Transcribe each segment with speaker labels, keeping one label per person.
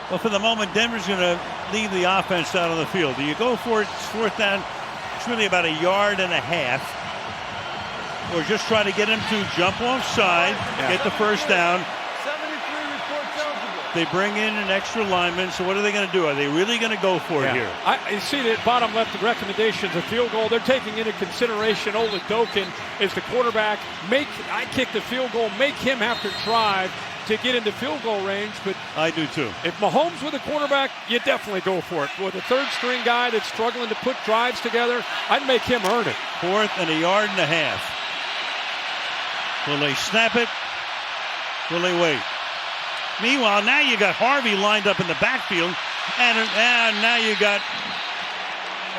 Speaker 1: Well, for the moment, Denver's going to leave the offense out on the field. Do you go for it? It's fourth down. It's really about 1.5 yards. Or just try to get him to jump offside, get the first down.
Speaker 2: 73 reports eligible.
Speaker 1: They bring in an extra lineman, so what are they going to do? Are they really going to go for it here?
Speaker 3: You see the bottom left of recommendations, a field goal. They're taking into consideration Oladokin as the quarterback. I kick the field goal, make him have to drive to get into field goal range. But
Speaker 1: I do too.
Speaker 3: If Mahomes with a quarterback, you definitely go for it. With a third string guy that's struggling to put drives together, I'd make him earn it.
Speaker 1: Fourth and 1.5 yards. Will they snap it? Will they wait? Meanwhile, now you got Harvey lined up in the backfield, and now you got.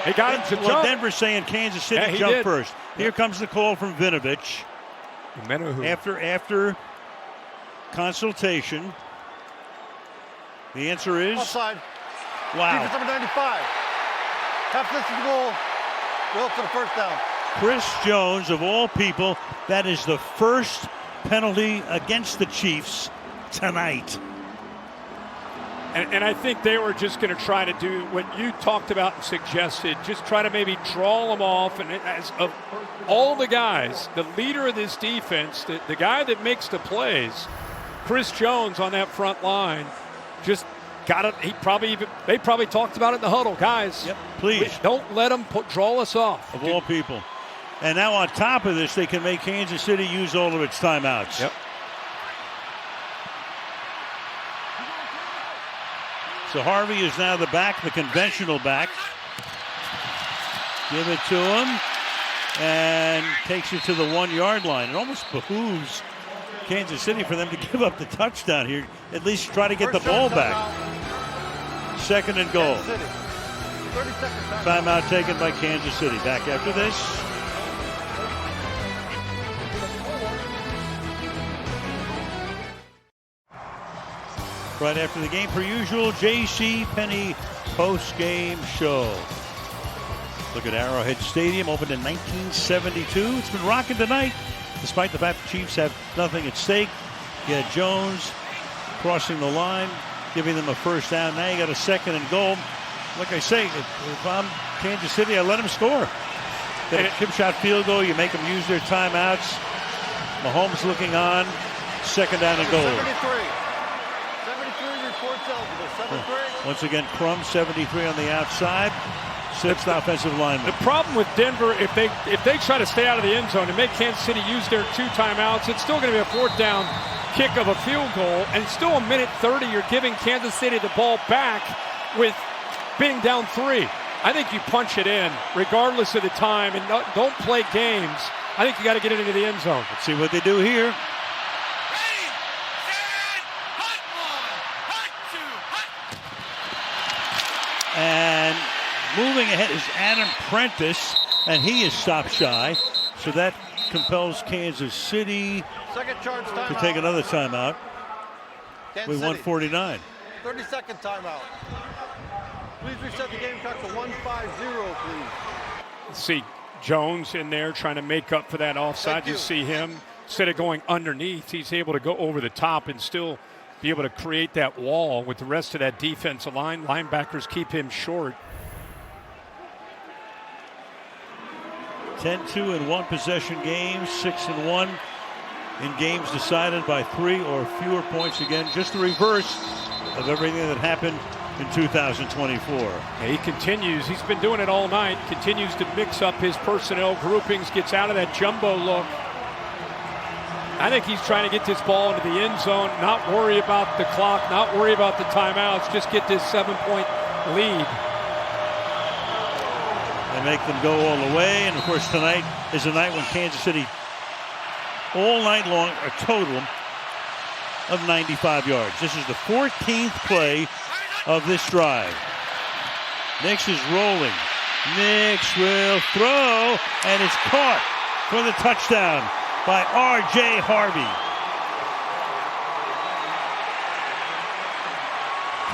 Speaker 3: He got him to jump.
Speaker 1: Denver's saying Kansas City jump first. Here comes the call from Vinovich. After consultation, the answer is
Speaker 2: offside.
Speaker 1: Wow.
Speaker 2: Defense number 95. Half distance goal. Will for the first down.
Speaker 1: Chris Jones, of all people, that is the first penalty against the Chiefs tonight.
Speaker 3: And I think they were just going to try to do what you talked about and suggested, just try to maybe draw them off. And as of all the guys, the leader of this defense, the guy that makes the plays, Chris Jones on that front line, just got it. They probably talked about it in the huddle. Guys,
Speaker 1: please
Speaker 3: don't let them draw us off.
Speaker 1: Of all people. And now on top of this, they can make Kansas City use all of its timeouts.
Speaker 3: Yep.
Speaker 1: So Harvey is now the back, the conventional back. Give it to him. And takes it to the 1 yard line. It almost behooves Kansas City for them to give up the touchdown here. At least try to get the ball back. Second and goal. Timeout taken by Kansas City. Back after this. Right after the game, per usual, J.C. Penney post-game show. Look at Arrowhead Stadium, opened in 1972. It's been rocking tonight, despite the fact the Chiefs have nothing at stake. You had Jones crossing the line, giving them a first down. Now you got a second and goal. Like I say, if I'm Kansas City, I let them score. Get a chip shot field goal, you make them use their timeouts. Mahomes looking on, second down and goal.
Speaker 2: 73 reports eligible. 73.
Speaker 1: Once again, Crum 73 on the outside. Sixth offensive lineman.
Speaker 3: The problem with Denver, if they try to stay out of the end zone and make Kansas City use their 2 timeouts, it's still going to be a fourth down kick of a field goal, and still a minute 30. You're giving Kansas City the ball back with being down 3. I think you punch it in regardless of the time and don't play games. I think you got to get it into the end zone.
Speaker 1: Let's see what they do here. And moving ahead is Adam Prentice, and he is stopped shy. So that compels Kansas City to take another timeout with 1:49.
Speaker 2: 30-second timeout. Please reset the game clock to 1:50, please.
Speaker 3: See Jones in there trying to make up for that offside. You see him, instead of going underneath, he's able to go over the top and still be able to create that wall with the rest of that defensive line. Linebackers keep him short.
Speaker 1: 10-2 in one possession games, 6-1 in games decided by 3 or fewer points. Again, just the reverse of everything that happened in 2024.
Speaker 3: Yeah, he continues. He's been doing it all night. Continues to mix up his personnel groupings, gets out of that jumbo look. I think he's trying to get this ball into the end zone, not worry about the clock, not worry about the timeouts, just get this 7-point lead.
Speaker 1: And make them go all the way. And, of course, tonight is a night when Kansas City, all night long, a total of 95 yards. This is the 14th play of this drive. Nix is rolling. Nix will throw, and it's caught for the touchdown by R.J. Harvey.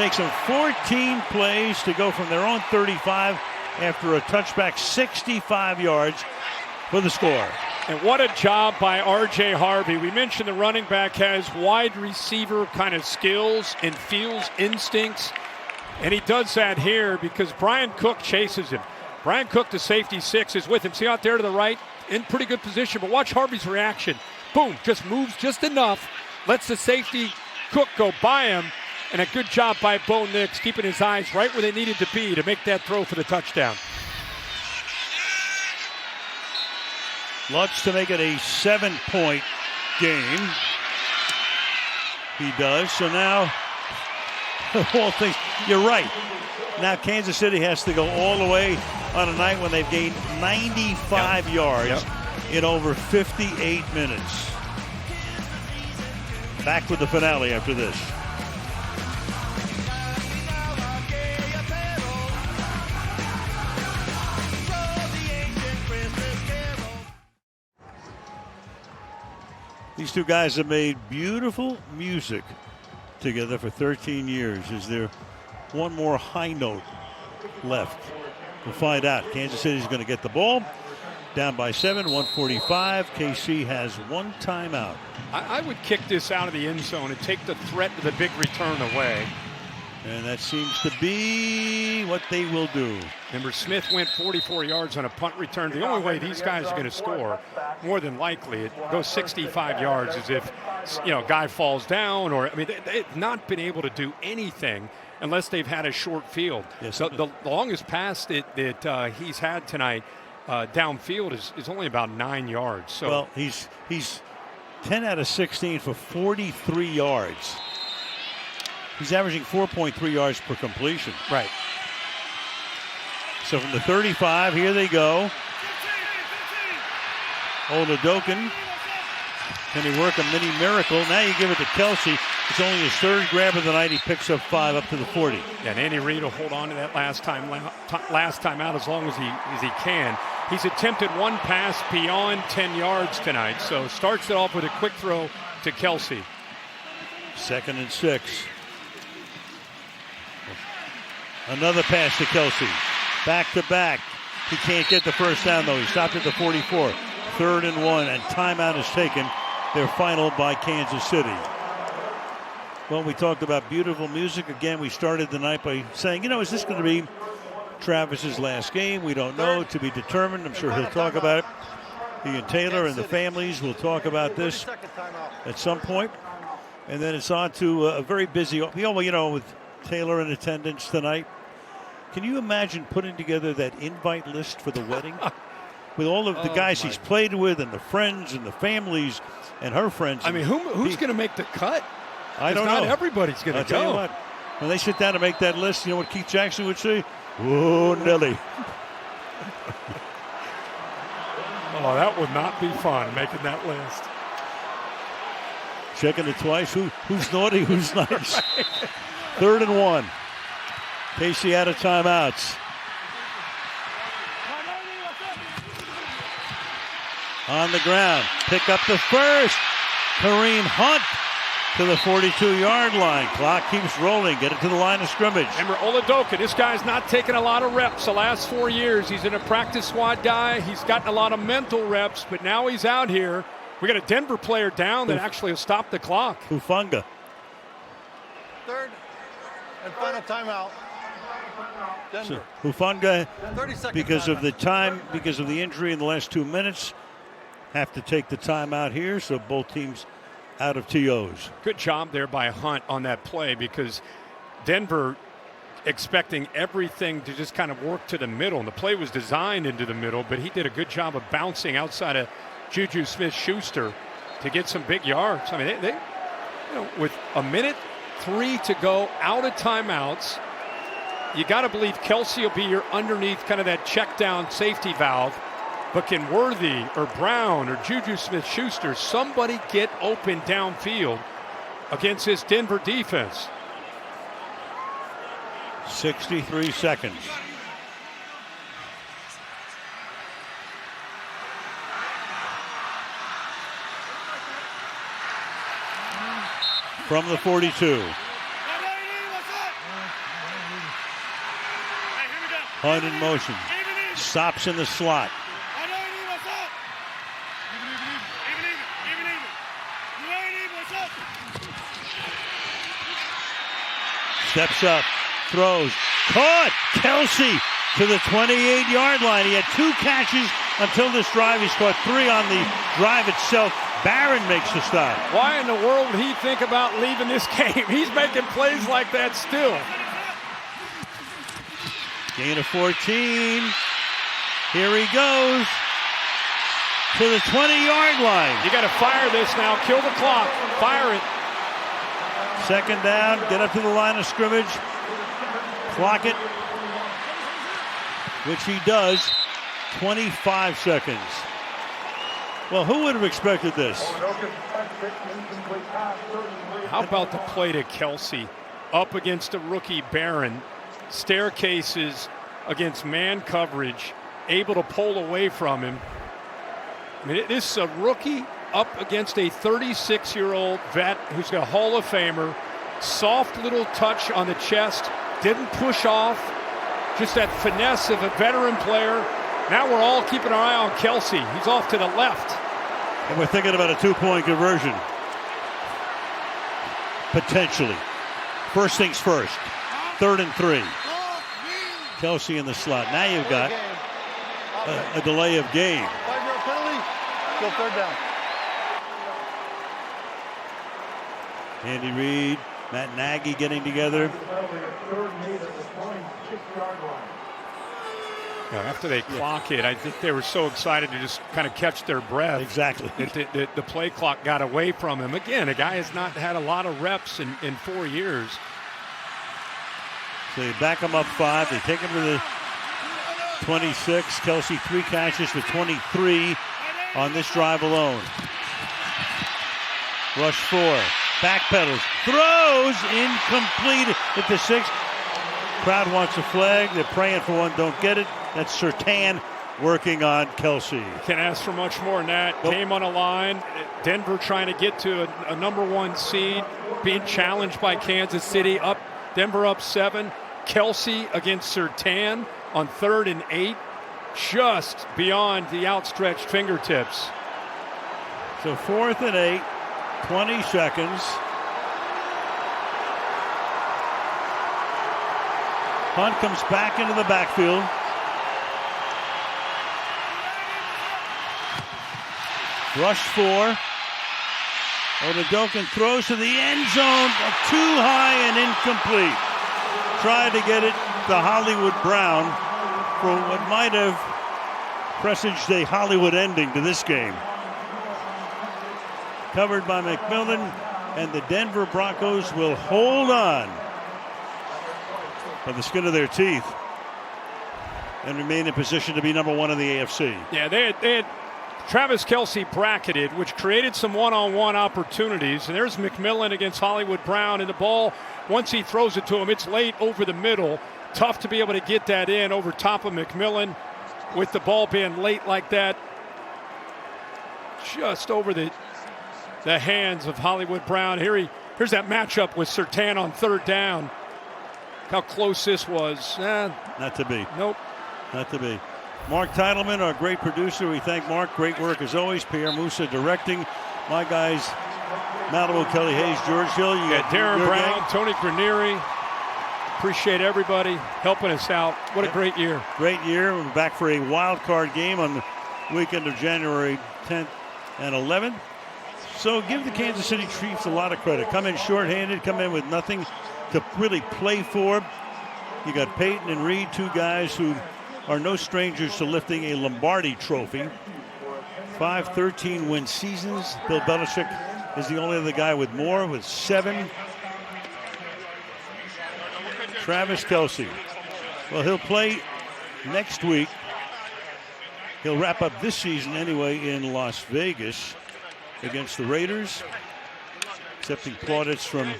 Speaker 1: Takes them 14 plays to go from their own 35 after a touchback, 65 yards for the score.
Speaker 3: And what a job by R.J. Harvey. We mentioned the running back has wide receiver kind of skills and feels instincts. And he does that here because Brian Cook chases him. Brian Cook, the safety 6, is with him. See out there to the right? In pretty good position. But watch Harvey's reaction. Boom, just moves just enough. Lets the safety Cook go by him. And a good job by Bo Nix keeping his eyes right where they needed to be to make that throw for the touchdown.
Speaker 1: Lutz to make it a 7-point game. He does. So now, all things, you're right. Now Kansas City has to go all the way on a night when they've gained 95 yards in over 58 minutes. Back with the finale after this. These two guys have made beautiful music together for 13 years. Is there one more high note left? We'll find out. Kansas City is going to get the ball. Down by 7, 1:45. KC has one timeout.
Speaker 3: I would kick this out of the end zone and take the threat of the big return away.
Speaker 1: And that seems to be what they will do.
Speaker 3: Remember, Smith went 44 yards on a punt return. The only way these guys are going to score, more than likely, it goes 65 yards is if, guy falls down or, they've not been able to do anything unless they've had a short field.
Speaker 1: Yes.
Speaker 3: So the longest pass that he's had tonight downfield is only about 9 yards. So
Speaker 1: well, he's 10 out of 16 for 43 yards. He's averaging 4.3 yards per completion.
Speaker 3: Right.
Speaker 1: So from the 35, here they go. Oladokin. Can he work a mini miracle? Now you give it to Kelce. It's only his third grab of the night. He picks up 5 up to the 40.
Speaker 3: Yeah, and Andy Reid will hold on to that last time out as long as he can. He's attempted one pass beyond 10 yards tonight. So starts it off with a quick throw to Kelce.
Speaker 1: 2nd and 6. Another pass to Kelce. Back to back. He can't get the first down, though. He stopped at the 44. 3rd and 1, and timeout is taken. They're final by Kansas City. Well, we talked about beautiful music. Again, we started the night by saying, is this going to be Travis's last game? We don't know. To be determined. I'm sure he'll talk about it. He and Taylor and the families will talk about this at some point. And then it's on to a very busy, with Taylor in attendance tonight. Can you imagine putting together that invite list for the wedding? With all of the guys he's played with and the friends and the families and her friends.
Speaker 3: Who's going to make the cut?
Speaker 1: I don't know.
Speaker 3: Not everybody's going to go.
Speaker 1: Tell you what, when they sit down to make that list, you know what Keith Jackson would say? Whoa, Nelly.
Speaker 3: Oh, that would not be fun, making that list.
Speaker 1: Checking it twice. Who's naughty, who's nice? 3rd and 1. KC out of timeouts. On the ground. Pick up the first. Kareem Hunt to the 42-yard line. Clock keeps rolling. Get it to the line of scrimmage.
Speaker 3: Remember, Oladokin, this guy's not taking a lot of reps the last 4 years. He's in a practice squad guy. He's gotten a lot of mental reps, but now he's out here. We got a Denver player down that actually has stopped the clock.
Speaker 1: Hufanga.
Speaker 2: 3rd and final timeout. Denver.
Speaker 1: So Hufanga,
Speaker 2: 30 seconds
Speaker 1: because of the time, because of the injury in the last 2 minutes, have to take the timeout here. So both teams out of TOs.
Speaker 3: Good job there by Hunt on that play because Denver expecting everything to just kind of work to the middle. And the play was designed into the middle, but he did a good job of bouncing outside of Juju Smith-Schuster to get some big yards. They with 1:03 to go, out of timeouts, you got to believe Kelce will be your underneath kind of that check down safety valve. But can Worthy or Brown or Juju Smith-Schuster, somebody get open downfield against this Denver defense?
Speaker 1: 63 seconds. From the 42. Hunt in motion. Stops in the slot. Steps up, throws, caught. Kelce to the 28-yard line. He had 2 catches until this drive. He scored 3 on the drive itself. Barron makes the stop.
Speaker 3: Why in the world would he think about leaving this game? He's making plays like that still.
Speaker 1: Gain of 14. Here he goes to the 20-yard line.
Speaker 3: You got to fire this now. Kill the clock. Fire it.
Speaker 1: Second down. Get up to the line of scrimmage. Clock it. Which he does. 25 seconds. Well, who would have expected this?
Speaker 3: How about the play to Kelce up against a rookie Barron? Staircases against man coverage, able to pull away from him. I mean, this is a rookie up against a 36-year-old vet who's got a Hall of Famer. Soft little touch on the chest, didn't push off. Just that finesse of a veteran player. Now we're all keeping our eye on Kelce. He's off to the left.
Speaker 1: And we're thinking about a 2-point conversion. Potentially. First things first. 3rd and 3. Kelce in the slot. Now you've got a delay of game.
Speaker 2: 5-yard penalty. Still 3rd down.
Speaker 1: Andy Reid, Matt Nagy getting together.
Speaker 3: After they clock it, I think they were so excited to just kind of catch their breath.
Speaker 1: Exactly.
Speaker 3: That the play clock got away from him. Again, a guy has not had a lot of reps in 4 years.
Speaker 1: So they back him up 5. They take him to the 26. Kelce 3 catches for 23 on this drive alone. Rush 4. Backpedals. Throws. Incomplete at the 6. Crowd wants a flag. They're praying for one. Don't get it. That's Surtain working on Kelce.
Speaker 3: Can't ask for much more than that.
Speaker 1: Nope.
Speaker 3: Game on a line. Denver trying to get to a number 1 seed. Being challenged by Kansas City. Denver up 7. Kelce against Surtain on 3rd and 8. Just beyond the outstretched fingertips.
Speaker 1: So 4th and 8. 20 seconds. Hunt comes back into the backfield. Rush 4. Odedokin throws to the end zone. Too high and incomplete. Tried to get it to Hollywood Brown for what might have presaged a Hollywood ending to this game. Covered by McMillan, and the Denver Broncos will hold on by the skin of their teeth and remain in position to be number 1 in the AFC.
Speaker 3: Yeah, they had Travis Kelce bracketed, which created some one-on-one opportunities. And there's McMillan against Hollywood Brown, and the ball, once he throws it to him, it's late over the middle. Tough to be able to get that in over top of McMillan with the ball being late like that. Just over the hands of Hollywood Brown. Here's that matchup with Surtain on 3rd down. How close this was.
Speaker 1: Not to be.
Speaker 3: Nope.
Speaker 1: Not to be. Mark Titleman, our great producer. We thank Mark. Great work as always. Pierre Musa directing. My guys, Malibu, Kelly Hayes, George Hill. You got
Speaker 3: Darren Brown,
Speaker 1: gang.
Speaker 3: Tony Granieri. Appreciate everybody helping us out. What a great year.
Speaker 1: Great year. We're back for a wild card game on the weekend of January 10th and 11th. So give the Kansas City Chiefs a lot of credit. Come in shorthanded, come in with nothing to really play for. You got Peyton and Reed, 2 guys who are no strangers to lifting a Lombardi trophy. 5 13-win seasons. Bill Belichick is the only other guy with more, with 7. Travis Kelce. Well, he'll play next week. He'll wrap up this season anyway in Las Vegas against the Raiders, accepting plaudits from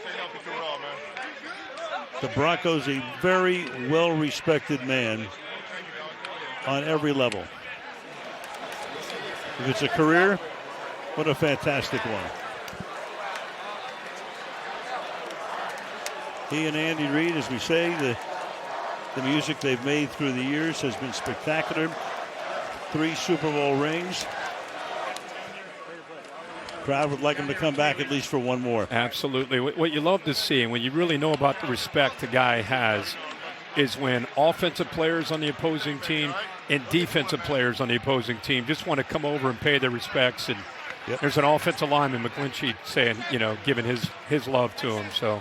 Speaker 1: the Broncos, a very well-respected man on every level. If it's a career, what a fantastic one. He and Andy Reid, as we say, the music they've made through the years has been spectacular. 3 Super Bowl rings. Crowd would like him to come back at least for one more.
Speaker 3: Absolutely. What you love to see, and when you really know about the respect the guy has, is when offensive players on the opposing team and defensive players on the opposing team just want to come over and pay their respects. And there's an offensive lineman, McGlinchey, saying, giving his love to him. So,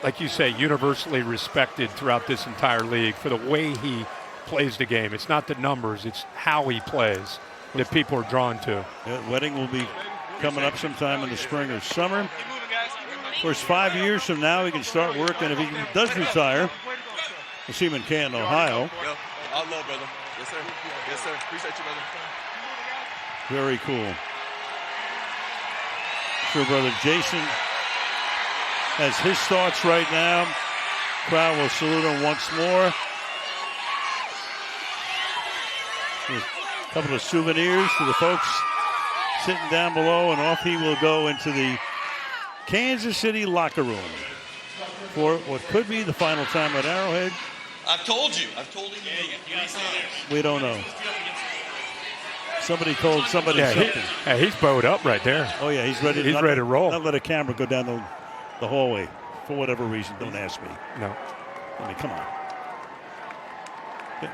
Speaker 3: like you say, universally respected throughout this entire league for the way he plays the game. It's not the numbers, it's how he plays that people are drawn to.
Speaker 1: Wedding will be coming up sometime in the spring or summer. Of course, 5 years from now, he can start working. If he does retire, we'll see him in Canton, Ohio.
Speaker 4: All love, brother. Yes, sir. Yes, sir. Appreciate you, brother.
Speaker 1: Very cool. Sure, brother Jason has his thoughts right now. Crowd will salute him once more. A couple of souvenirs for the folks sitting down below, and off he will go into the Kansas City locker room for what could be the final time at Arrowhead.
Speaker 4: I've told you. I've told him.
Speaker 1: We don't know. Somebody told somebody something.
Speaker 3: He's bowed up right there.
Speaker 1: Oh, yeah, he's ready.
Speaker 3: He's ready to roll.
Speaker 1: Not let a camera go down the hallway for whatever reason. Don't ask me.
Speaker 3: No.
Speaker 1: I mean, come on. Okay.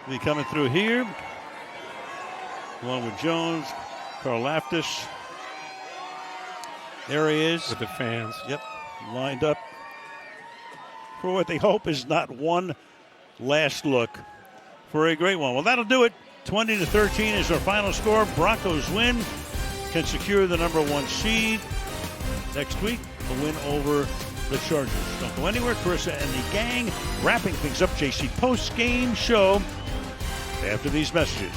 Speaker 1: Be coming through here, along with Jones, Karlaftis. There he is.
Speaker 3: With the fans.
Speaker 1: Yep, lined up for what they hope is not one last look for a great one. Well, that'll do it. 20-13 is our final score. Broncos win, can secure the #1 seed. Next week, a win over the Chargers. Don't go anywhere. Carissa and the gang wrapping things up. JC Post Game Show after these messages.